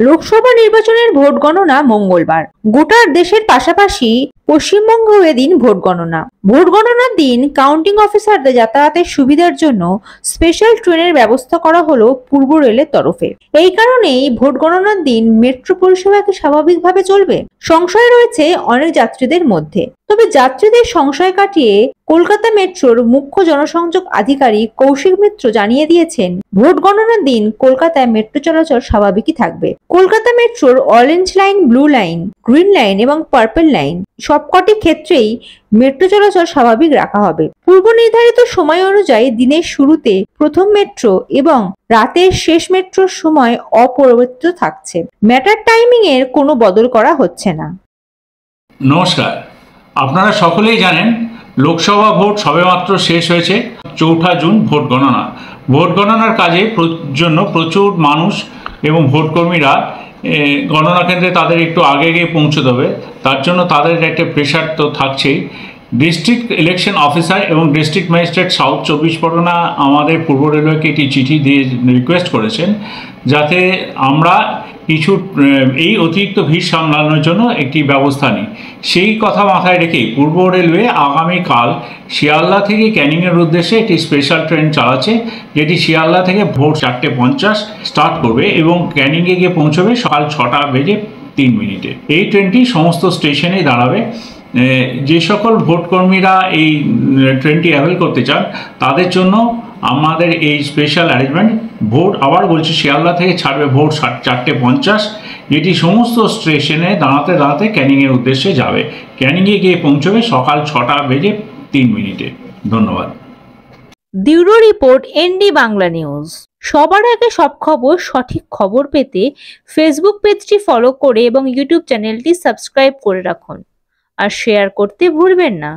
লোকসভা নির্বাচনের ভোট গণনা মঙ্গলবার। গোটা দেশের পাশাপাশি পশ্চিমবঙ্গেও এদিন ভোট গণনা। ভোট গণনার দিন কাউন্টিং অফিসারদের যাতায়াতের সুবিধার জন্য স্পেশাল ট্রেনের ব্যবস্থা করা হলো পূর্ব রেলের তরফে। এই কারণেই ভোট গণনার দিন মেট্রো পরিষেবা কি স্বাভাবিকভাবে চলবে? সংশয় রয়েছে অনেক যাত্রীদের মধ্যে। তবে যাত্রীদের সংশয় কাটিয়ে কলকাতা মেট্রোর মুখ্য জনসংযোগ আধিকারিক কৌশিক মিত্র জানিয়ে দিয়েছেন, ভোট গণনার দিন কলকাতায় মেট্রো চলাচল স্বাভাবিকই থাকবে। কলকাতা মেট্রোর orange line, blue line, green line এবং পার্পল লাইন সবকটি ক্ষেত্রেই মেট্রো চলাচল স্বাভাবিক রাখা হবে। পূর্ব নির্ধারিত সময় অনুযায়ী দিনের শুরুতে প্রথম মেট্রো এবং রাতের শেষ মেট্রোর সময় অপরিবর্তিত থাকছে। ম্যাটার টাইমিং এর কোনো বদল করা হচ্ছে না। নমস্কার, আপনারা সকলেই জানেন লোকসভা ভোট সবেমাত্র শেষ হয়েছে। 4 জুন ভোট গণনা। ভোট গণনার কাজে জন্য প্রচুর মানুষ এবং ভোটকর্মীরা গণনা কেন্দ্রে তাদের একটু আগে পৌঁছতে হবে। তার জন্য তাদের একটা প্রেশার তো থাকছেই। ডিস্ট্রিক্ট ইলেকশন অফিসার এবং ডিস্ট্রিক্ট ম্যাজিস্ট্রেট সাউথ 24 পরগনা আমাদের পূর্ব রেলওয়েকে একটি চিঠি দিয়ে রিকোয়েস্ট করেছেন যাতে আমরা কিছু এই অতিরিক্ত ভিড় সামলানোর জন্য একটি ব্যবস্থা নিই। সেই কথা মাথায় রেখেই পূর্ব রেলওয়ে আগামীকাল শিয়ালদা থেকে ক্যানিংয়ের উদ্দেশ্যে একটি স্পেশাল ট্রেন চালাচ্ছে, যেটি শিয়ালদা থেকে ভোর 4:50 স্টার্ট করবে এবং ক্যানিংয়ে গিয়ে পৌঁছবে সকাল 6:03। এই ট্রেনটি সমস্ত স্টেশনে দাঁড়াবে। যে সকল ভোটকর্মীরা এই ট্রেনটি অ্যাভেল করতে চান তাদের জন্য আমাদের এই স্পেশাল অ্যারেঞ্জমেন্ট। ভোট আবার বলছি, শিয়ালদা থেকে ছাড়বে ভোর 4:50, যেটি সমস্ত স্টেশনে দাঁড়াতে দাঁড়াতে ক্যানিংয়ের উদ্দেশ্যে যাবে। ক্যানিংয়ে গিয়ে পৌঁছবে সকাল 6:03। ধন্যবাদ। Bureau report, ND Bangla news. সবার আগে সব খবর, সঠিক খবর পেতে ফেসবুক পেজটি ফলো করে এবং ইউটিউব চ্যানেলটি সাবস্ক্রাইব করে রাখুন আর শেয়ার করতে ভুলবেন না।